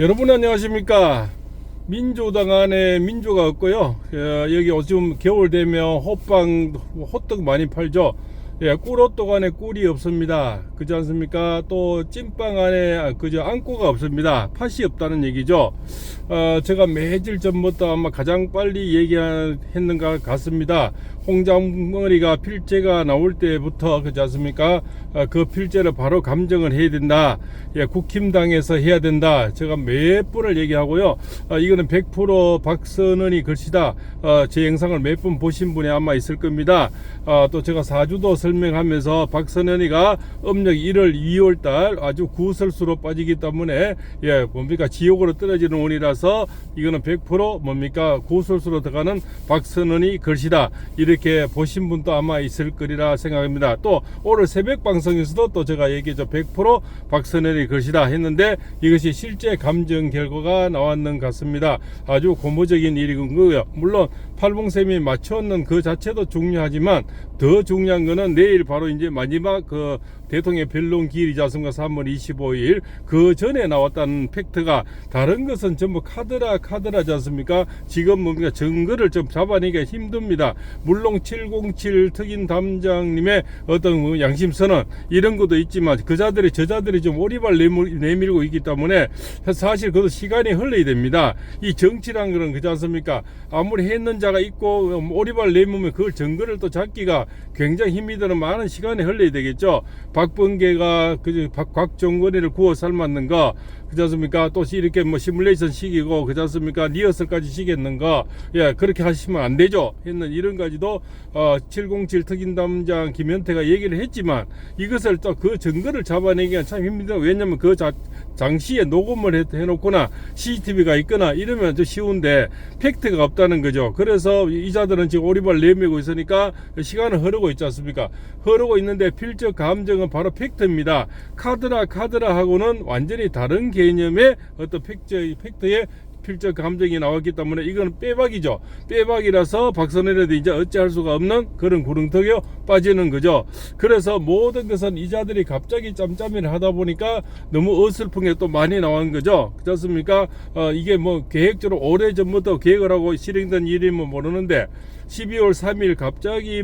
여러분 안녕하십니까. 민주당 안에 민주가 없고요. 여기 요즘 겨울 되면 호떡 많이 팔죠. 꿀호떡 안에 꿀이 없습니다. 그렇지 않습니까? 또 찐빵 안에 안고가 없습니다. 팥이 없다는 얘기죠. 제가 매질 전부터 아마 가장 빨리 얘기했는가 같습니다. 홍장머리가 필제가 나올 때부터 그렇지 않습니까? 그 필제를 바로 감정을 해야 된다. 국힘당에서 해야 된다. 제가 몇 번을 얘기하고요. 이거는 100% 박선은이 글씨다. 제 영상을 몇 번 보신 분이 아마 있을 겁니다. 또 제가 사주도 설명하면서 박선은이가 음력 1월 2월달 아주 구설수로 빠지기 때문에 뭡니까 지옥으로 떨어지는 운이라서 이거는 100% 뭡니까 구설수로 들어가는 박선은이 글씨다. 이렇게 보신 분도 아마 있을 거리라 생각합니다. 또 오늘 새벽 방송에서도 또 제가 얘기했죠. 100% 박선은이 글씨다 했는데 이것이 실제 감정 결과가 나왔는 것 같습니다. 아주 고무적인 일인 거고요. 물론 팔봉쌤이 맞췄는 그 자체도 중요하지만 더 중요한 거는 내일 바로 이제 마지막 그 대통령 변론 기일이지 않습니까? 3월 25일 그 전에 나왔다는 팩트가 다른 것은 전부 카드라지 않습니까? 지금 뭡니까 증거를 좀 잡아내기가 힘듭니다. 물론 707 특임 담장님의 어떤 양심선언 이런 것도 있지만 저자들이 좀 오리발 내밀고 있기 때문에 사실 그것도 시간이 흘러야 됩니다. 이 정치란 거는 그렇지 않습니까? 아무리 했는 자가 있고 오리발 내밀면 그걸 증거를 또 잡기가 굉장히 힘이 드는 많은 시간이 흘러야 되겠죠. 박범계가 곽정권이를 구워 삶았는 거 그렇지 않습니까? 또 이렇게 시뮬레이션 시키고 그렇지 않습니까? 리허설까지 시켰는가? 그렇게 하시면 안 되죠. 했는 이런 가지도 707 특임담장 김현태가 얘기를 했지만 이것을 또 그 증거를 잡아내기가 참 힘들다. 왜냐면 그 당시에 녹음을 해놓거나 CCTV가 있거나 이러면 좀 쉬운데 팩트가 없다는 거죠. 그래서 이자들은 지금 오리발 내밀고 있으니까 시간은 흐르고 있지 않습니까? 흐르고 있는데 필적 감정은 바로 팩트입니다. 카드라 하고는 완전히 다른 개념의 어떤 팩트의 필적 감정이 나왔기 때문에 이건 빼박이죠. 빼박이라서 박선현에도 이제 어찌할 수가 없는 그런 구렁텅이에 빠지는 거죠. 그래서 모든 것은 이자들이 갑자기 짬짬이를 하다 보니까 너무 어설픈 게 또 많이 나온 거죠. 그렇지 않습니까? 이게 계획적으로 오래전부터 계획을 하고 실행된 일이면 모르는데 12월 3일 갑자기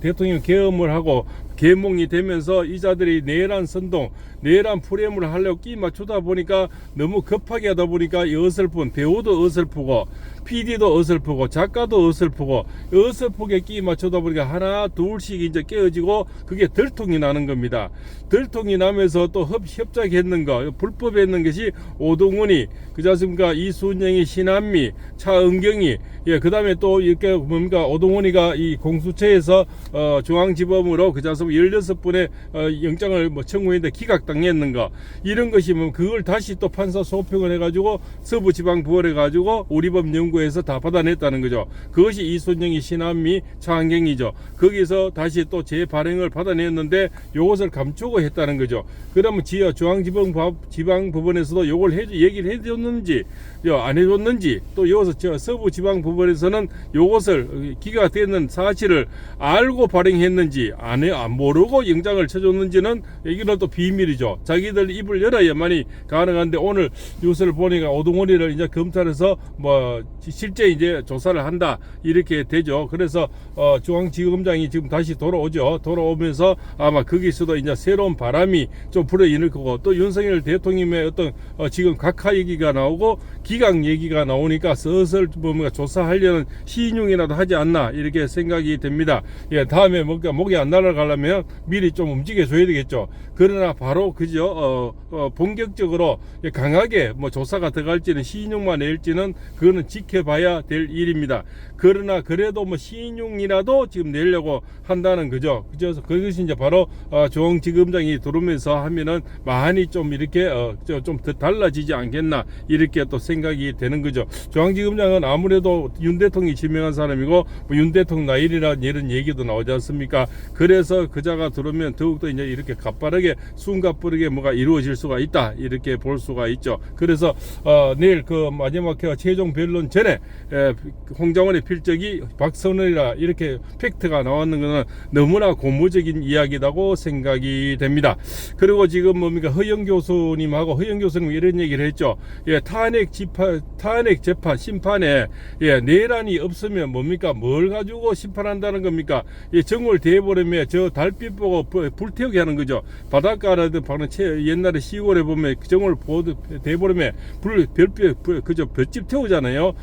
대통령 계엄을 하고 계몽이 되면서 이자들이 내란 선동, 내란 프레임을 하려고 끼 맞추다 보니까 너무 급하게 하다 보니까 어설픈 배우도 어설프고 PD도 어설프고 작가도 어설프고 어설프게 끼 맞추다 보니까 하나 둘씩 이제 깨어지고 그게 들통이 나는 겁니다. 들통이 나면서 또 협작했는 거 불법했는 것이 오동훈이 그렇지 않습니까? 이순영이 신한미 차은경이 그 다음에 또 이렇게 오동훈이가 이 공수처에서 중앙지검으로 그렇지 않습니까? 16분의 영장을 청구했는데 기각당했는 거 이런 것이 그걸 다시 또 판사 소평을 해가지고 서부지방부원에 가지고 우리법 연구에서 다 받아냈다는 거죠. 그것이 이순영이 신한미 차은경이죠. 거기서 다시 또 재발행을 받아냈는데 이것을 감추고 했다는 거죠. 그러면 중앙지방법원에서도 이걸 얘기를 해줬는지 안 해줬는지 또 여기서 서부지방법원에서는 이것을 기각되는 사실을 알고 발행했는지 안 모르고 영장을 쳐줬는지는 이거는 또 비밀이죠. 자기들 입을 열어야만이 가능한데 오늘 뉴스를 보니까 오동훈이를 이제 검찰에서 실제 이제 조사를 한다 이렇게 되죠. 그래서 중앙지검장이 지금 다시 돌아오죠. 돌아오면서 아마 거기서도 이제 새로운 바람이 좀 불어일을 거고 또 윤석열 대통령의 어떤 지금 각하 얘기가 나오고 기각 얘기가 나오니까 슬슬 조사하려는 시인용이라도 하지 않나 이렇게 생각이 됩니다. 다음에 목이 안 날아가려면 미리 좀 움직여줘야 되겠죠. 그러나 바로 그죠. 본격적으로 강하게 조사가 들어갈지는 시인용만 낼지는 그거는 지켜봐야 될 일입니다. 그러나 그래도 시인용이라도 지금 내려고 한다는 거죠. 그래서 그것이 이제 바로 중앙지검장이 들어오면서 하면은 많이 좀 이렇게 좀 더 달라지지 않겠나 이렇게 또 생각이 되는 거죠. 중앙지검장은 아무래도 윤 대통령이 지명한 사람이고 뭐 윤 대통령 나일이라는 이런 얘기도 나오지 않습니까? 그래서 그자가 들어오면 더욱더 이제 이렇게 가빠르게 숨가쁘르게 뭐가 이루어질 수가 있다, 이렇게 볼 수가 있죠. 그래서 내일 그 마지막 최종 변론 전에 홍장원의 필적이 박선원이라 이렇게 팩트가 나왔는 것은 너무나 고무적인 이야기라고 생각이 됩니다. 그리고 지금 뭡니까, 허영 교수님하고 허영 교수님 이런 얘기를 했죠. 탄핵 재판 심판에 내란이 없으면 뭡니까, 뭘 가지고 심판한다는 겁니까? 정월 대보름에 저 달빛 보고 불태우게 하는 거죠. 바닷가라든 옛날에 시골에 보면 정월 대보름에 그저 볏짚 태우잖아요.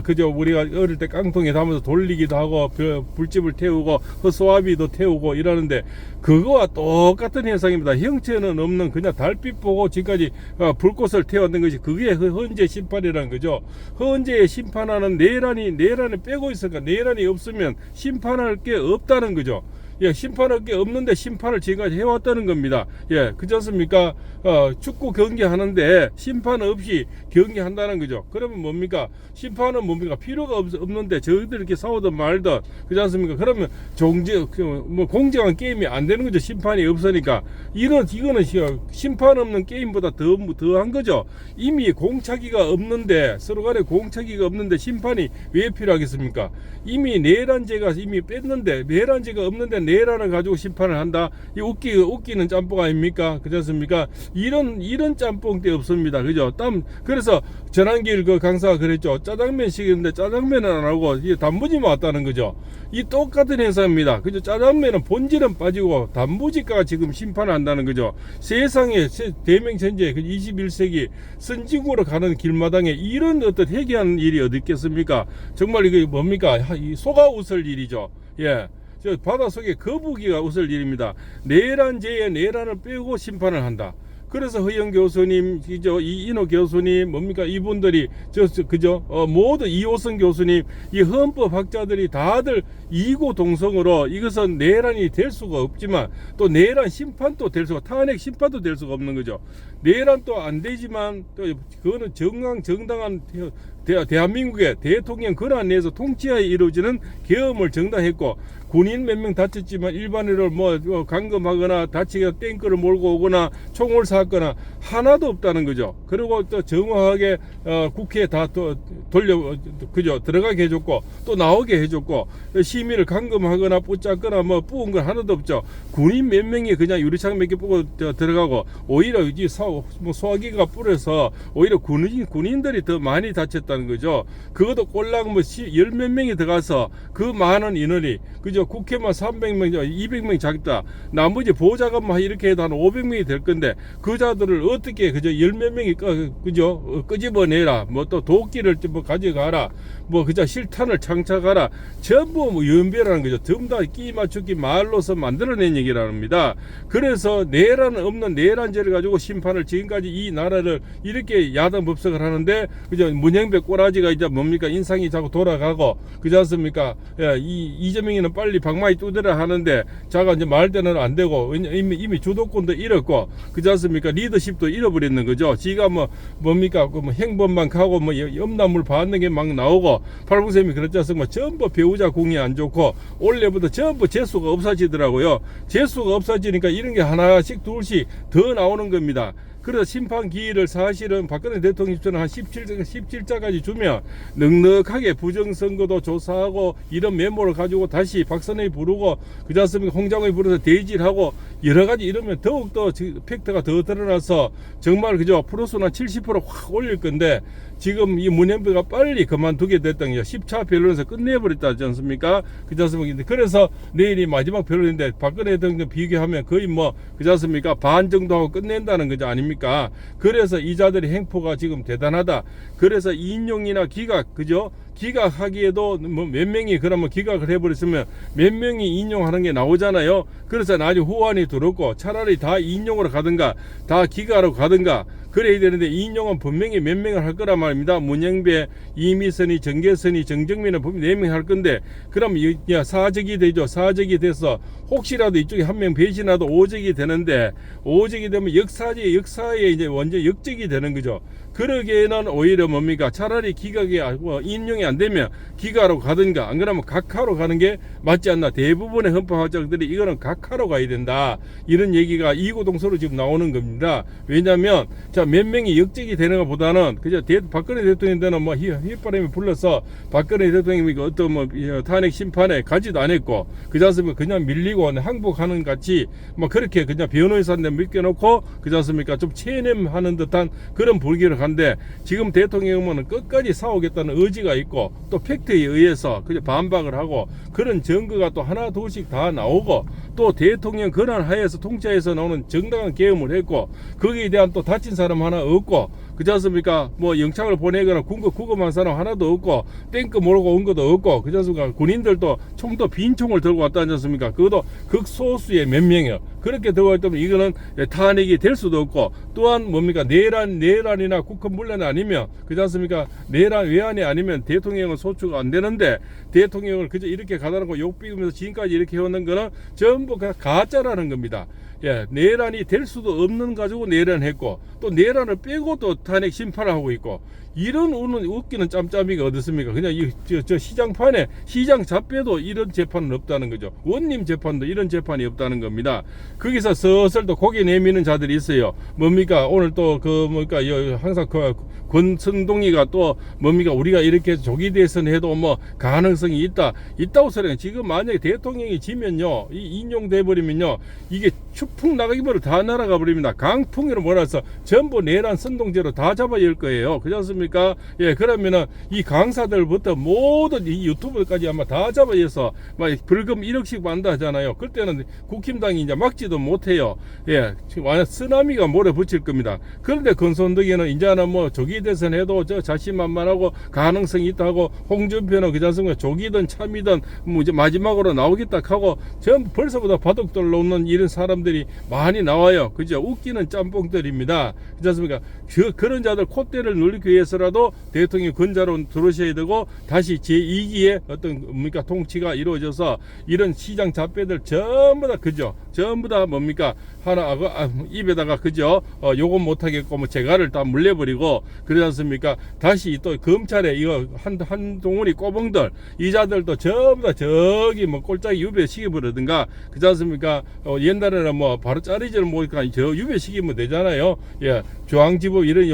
그저 우리가 어릴 때 깡통에 담아서 돌리기도 하고 불집을 태우고 허소아비도 태우고 이러는데 그거와 똑같은 현상입니다. 형체는 없는 그냥 달빛 보고 지금까지 불꽃을 태웠던 것이 그게 헌재 심판이라는 거죠. 헌재에 심판하는 내란을 빼고 있으니까 내란이 없으면 심판할 게 없다는 거죠. 심판할 게 없는데 심판을 지금까지 해왔다는 겁니다. 그렇지 않습니까? 축구 경기 하는데 심판 없이 경기한다는 거죠. 그러면 뭡니까? 심판은 뭡니까? 필요가 없는데 저희들 이렇게 싸우든 말든, 그렇지 않습니까? 그러면 공정한 게임이 안 되는 거죠. 심판이 없으니까. 이거는 심판 없는 게임보다 더한 거죠. 이미 공차기가 없는데, 서로 간에 공차기가 없는데 심판이 왜 필요하겠습니까? 이미 내란죄가 이미 뺐는데, 내란죄가 없는데 내란을 가지고 심판을 한다. 이 웃기는 짬뽕 아닙니까? 그렇지 않습니까? 이런 짬뽕대 없습니다. 그죠? 그래서 전환길 그 강사가 그랬죠. 짜장면 시켰는데 짜장면은 안 하고 단무지만 왔다는 거죠. 이 똑같은 현상입니다. 그죠? 짜장면은 본질은 빠지고 단무지가 지금 심판을 한다는 거죠. 세상에 대명천재 21세기 선진국으로 가는 길마당에 이런 어떤 회개하는 일이 어디 있겠습니까? 정말 이게 뭡니까? 소가 웃을 일이죠. 저 바닷속에 거북이가 웃을 일입니다. 내란죄에 내란을 빼고 심판을 한다. 그래서 허영 교수님, 이인호 교수님, 뭡니까, 이분들이 모두 이호성 교수님, 이 헌법학자들이 다들 이구동성으로 이것은 내란이 될 수가 없지만 또 내란 심판도 될 수가, 탄핵 심판도 될 수가 없는 거죠. 내란도 안 되지만 또 그거는 정당한 대한민국의 대통령 권한 내에서 통치하에 이루어지는 계엄을 정당했고, 군인 몇 명 다쳤지만 일반인을 감금하거나 다치게 탱크를 몰고 오거나 총을 쐈거나 하나도 없다는 거죠. 그리고 또 정확하게 국회에 다 들어가게 해줬고 또 나오게 해줬고, 시민을 감금하거나 붙잡거나 뿌은 건 하나도 없죠. 군인 몇 명이 그냥 유리창 몇 개 뿌고 들어가고, 오히려 소화기가 뿌려서 오히려 군인들이 더 많이 다쳤다는 거죠. 그것도 꼴랑 열 몇 명이 들어가서 그 많은 인원이, 그죠? 국회만 300명, 200명 작다. 나머지 보좌관만 이렇게 해도 한 500명이 될 건데, 그 자들을 어떻게 그저 열 몇 명이 끄집어내라. 또 도끼를 가져가라. 그저 실탄을 장착하라. 전부 연배라는 거죠. 전부 다 끼 맞추기 말로서 만들어낸 얘기랍니다. 그래서 내란 없는 내란죄를 가지고 심판을 지금까지 이 나라를 이렇게 야단 법석을 하는데, 그죠? 문형배 꼬라지가 이제 뭡니까? 인상이 자꾸 돌아가고, 그렇지 않습니까? 이재명이는 빨리 방망이 두드려 하는데 자가 이제 말대는 안 되고, 이미 주도권도 잃었고, 그렇지 않습니까? 리더십도 잃어버렸는 거죠. 지가 뭡니까? 행범만 가고 염나물 받는 게 막 나오고, 팔봉쌤이 그렇지 않습니까? 전부 배우자 공이 안 좋고 올해부터 전부 재수가 없어지더라고요. 재수가 없어지니까 이런 게 하나씩 둘씩 더 나오는 겁니다. 그래서 심판 기일을 사실은 박근혜 대통령 입장은 한 17자까지 주면 넉넉하게 부정선거도 조사하고 이런 메모를 가지고 다시 박선혜 부르고, 그렇지 않습니까? 홍장호에 불러서 대질하고 여러 가지 이러면 더욱더 팩트가 더 드러나서 정말 그죠? 프로수는 70% 올릴 건데, 지금 이 문현배가 빨리 그만두게 됐던 게 10차 변론에서 끝내버렸다지 않습니까? 그렇지 않습니까? 그래서 내일이 마지막 변론인데 박근혜 대통령 비교하면 거의 그렇지 않습니까? 반 정도 하고 끝낸다는 거죠, 아닙니까? 그래서 이자들의 행포가 지금 대단하다. 그래서 인용이나 기각, 그죠? 기각하기에도 몇 명이 그러면 기각을 해버렸으면 몇 명이 인용하는 게 나오잖아요. 그래서 나중에 후환이 들었고, 차라리 다 인용으로 가든가 다 기각으로 가든가, 그래야 되는데 이인용은 분명히 몇 명을 할 거란 말입니다. 문영배, 이미선이, 정계선이, 정정민은 분명히 4명 할 건데 그럼 사적이 되죠. 사적이 돼서 혹시라도 이쪽에 한 명 배신하도 오적이 되는데 오적이 되면 역사에 이제 완전 역적이 되는 거죠. 그러기에는 오히려 뭡니까? 차라리 기각이 인용이 안 되면 기각으로 가든가 안 그러면 각하로 가는 게 맞지 않나. 대부분의 헌법학자들이 이거는 각하로 가야 된다. 이런 얘기가 이고동서로 지금 나오는 겁니다. 왜냐하면 자, 몇 명이 역적이 되는 것보다는 그저 박근혜 대통령 때는 뭐 휘바람이 불러서 박근혜 대통령이 어떤 뭐 탄핵 심판에 가지도 않았고 그자습니까 그냥 밀리고 항복하는 같이 뭐 그렇게 그냥 변호사한테 맡겨놓고 그자습니까 좀 체념하는 듯한 그런 불기를 한데 지금 대통령은 끝까지 싸우겠다는 의지가 있고 또 팩트에 의해서 그냥 반박을 하고 그런 증거가 또 하나 둘씩 다 나오고 또 대통령 권한 하에서 통치하에서 나오는 정당한 계엄을 했고 거기에 대한 또 다친 사람 하나 없고 그렇지 않습니까? 뭐 영창을 보내거나 구금한 사람 하나도 없고 땡크 모르고 온 것도 없고 그렇지 않습니까? 군인들도 총도 빈 총을 들고 왔다 하지 않습니까? 그것도 극소수의 몇 명이요. 그렇게 들어갈 때면 이거는 탄핵이 될 수도 없고 또한 뭡니까? 내란이나 국헌 문란이 아니면 그렇지 않습니까? 내란 외환이 아니면 대통령은 소추가 안 되는데 대통령을 그저 이렇게 가다놓고 욕비우면서 지금까지 이렇게 해오는 거는 전부 가짜라는 겁니다. 예, 내란이 될 수도 없는 가지고 내란했고 또 내란을 빼고 또 탄핵 심판을 하고 있고 이런 웃기는 짬짬이가 어딨습니까? 그냥 저 시장판에 시장 잡배도 이런 재판은 없다는 거죠. 원님 재판도 이런 재판이 없다는 겁니다. 거기서 슬슬 또 고개 내미는 자들이 있어요. 뭡니까? 오늘 또 항상 권성동이가 또 뭡니까? 우리가 이렇게 조기 대선해도 뭐 가능성이 있다고 소리가 지금 만약에 대통령이 지면요, 이 인용돼 버리면요, 이게 추풍 나가기보다 다 날아가 버립니다. 강풍으로 몰아서 전부 내란 선동제로 다 잡아열 거예요. 그렇지 않습니까? 예, 그러면은 이 강사들부터 모든 이 유튜브까지 아마 다 잡아여서 막 벌금 1억씩 받는다 하잖아요. 그때는 국힘당이 이제 막지도 못해요. 예, 완전 쓰나미가 몰아붙일 겁니다. 그런데 권선덕이는 이제는 뭐 조기 대선 해도 저 자신만만하고 가능성이 있다고 홍준표는 그지 않습니까? 조기든 참이든 뭐 이제 마지막으로 나오겠다 하고 전 벌써부터 바둑돌 놓는 이런 사람들이 많이 나와요. 그죠? 웃기는 짬뽕들입니다. 그렇지 않습니까? 그런 자들 콧대를 눌리기 위해서라도 대통령 권자로 들어오셔야 되고 다시 제2기의 어떤 뭡니까 통치가 이루어져서 이런 시장 잡배들 전부 다 그죠? 전부 다 뭡니까 하나 입에다가 그죠? 요건 못하겠고 뭐 재갈을 다 물려버리고 그러지 않습니까? 다시 또 검찰에 이거 한 동원이 꼬봉들 이 자들도 전부 다 저기 뭐 꼴짝이 유배시켜버리든가 그렇지 않습니까? 옛날에는 뭐 바로 자르지를 못하니까 저 유배시키면 되잖아요. 예, 중앙지법 이런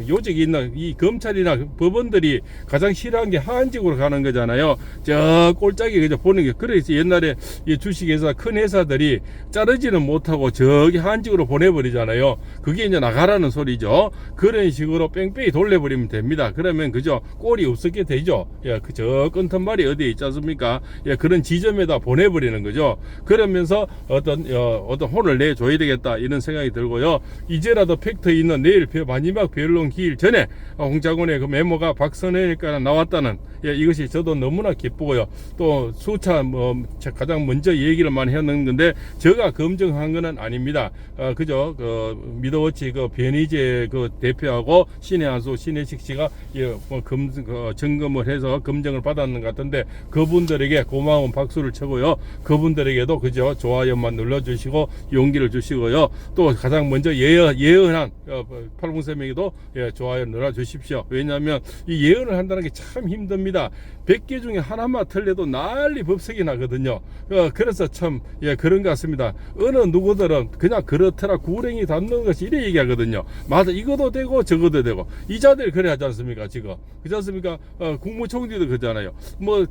요직이 있는 이 검찰이나 법원들이 가장 싫어하는 게 하한직으로 가는 거잖아요. 저 꼴짝이 그저 보는 게 그래서 옛날에 이 주식회사 큰 회사들이 자르지는 못하고 저기 하한직으로 보내버리잖아요. 그게 이제 나가라는 소리죠. 그런 식으로 뺑뺑이 돌려버리면 됩니다. 그러면 그저 꼴이 없었게 되죠. 예, 그저 끈턴말이 어디에 있지 않습니까? 예, 그런 지점에다 보내버리는 거죠. 그러면서 어떤 혼을 내줘야 되겠다 이런 생각이 들고요. 이제라도 팩트 있는 내일 마지막 변론 기일 전에 홍 장관의 그 메모가 박선현일까 나왔다는 이것이 저도 너무나 기쁘고요. 또 수차 가장 먼저 얘기를 많이 했는 건데 제가 검증한 거는 아닙니다. 그저 미더워치 변희재 대표하고 신혜한수 신혜식 씨가 점검을 해서 검증을 받았는 것 같은데 그분들에게 고마운 박수를 쳐고요. 그분들에게도 그저 좋아요만 눌러주시고 용기를 주시고요. 또 가장 먼저 예언한 팔봉쌤에게도 좋아요 눌러주십시오. 왜냐하면 이 예언을 한다는 게 참 힘듭니다. 100개 중에 하나만 틀려도 난리 법석이 나거든요. 그래서 참 그런 것 같습니다. 어느 누구들은 그냥 그렇더라 구랭이 닿는 것이 이래 얘기하거든요. 맞아, 이것도 되고 저것도 되고 이 자들 그래 하지 않습니까? 지금 그렇지 않습니까? 국무총리도 그러잖아요.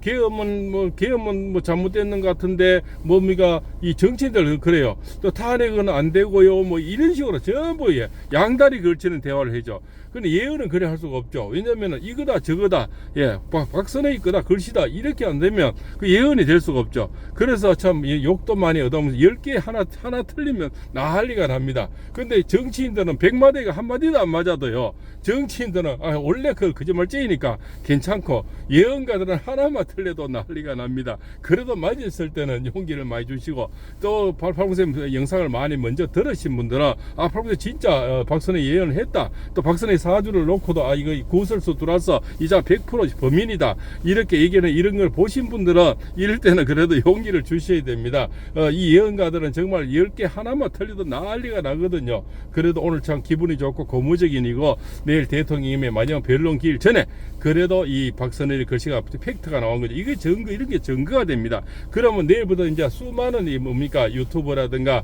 계엄은 잘못됐는 것 같은데 뭡니까 이 정치인들 그래요. 또 탄핵은 안 되고요. 뭐 이런 식으로 전부 양다리 걸치는 대화를 해죠. 근데 예언은 그래 할 수가 없죠. 왜냐면은 이거다 저거다, 예, 박선의 거다 글씨다 이렇게 안 되면 그 예언이 될 수가 없죠. 그래서 참 욕도 많이 얻어오면서 10개 하나 틀리면 난리가 납니다. 근데 정치인들은 100마디가 한마디도 안 맞아도요, 정치인들은 원래 그 거짓말쟁이니까 괜찮고, 예언가들은 하나만 틀려도 난리가 납니다. 그래도 맞았을 때는 용기를 많이 주시고, 또 팔봉쌤 영상을 많이 먼저 들으신 분들은 팔봉쌤 진짜 박선의 예언을 했다, 또 박선의 사주를 놓고도 이거 구설수 들어와서 이자 100% 범인이다 이렇게 얘기하는 이런 걸 보신 분들은 이럴 때는 그래도 용기를 주셔야 됩니다. 이 예언가들은 정말 10개 하나만 틀려도 난리가 나거든요. 그래도 오늘 참 기분이 좋고 고무적인 이고, 내일 대통령님의 마지막 변론 기일 전에 그래도 이 박선의 글씨가 팩트가 나온 거죠. 이게 증거, 이렇게 증거가 됩니다. 그러면 내일부터 이제 수많은 이 뭡니까 유튜버라든가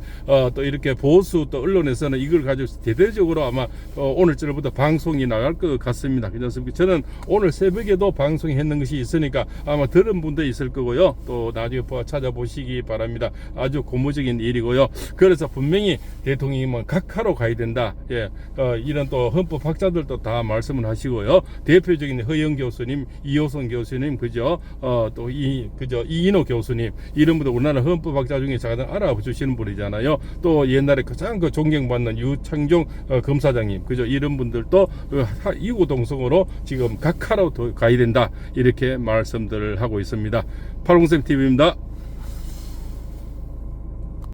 또 이렇게 보수 또 언론에서는 이걸 가지고 대대적으로 아마 오늘쯤부터 방송이 나갈 것 같습니다. 그렇습니까? 저는 오늘 새벽에도 방송했는 것이 있으니까 아마 들은 분도 있을 거고요. 또 나중에 찾아보시기 바랍니다. 아주 고무적인 일이고요. 그래서 분명히 대통령님은 각하로 가야 된다. 예, 이런 또 헌법 학자들도 다 말씀을 하시고요. 대표적인 허영 교수님, 이호선 교수님, 그죠? 또 이인호 교수님, 이런 분들 우리나라 헌법학자 중에 가장 알아주시는 분이잖아요. 또 옛날에 가장 존경받는 유창종 검사장님, 그죠? 이런 분들도 이구동성으로 지금 각하로 가야 된다 이렇게 말씀들을 하고 있습니다. 팔봉쌤 TV입니다.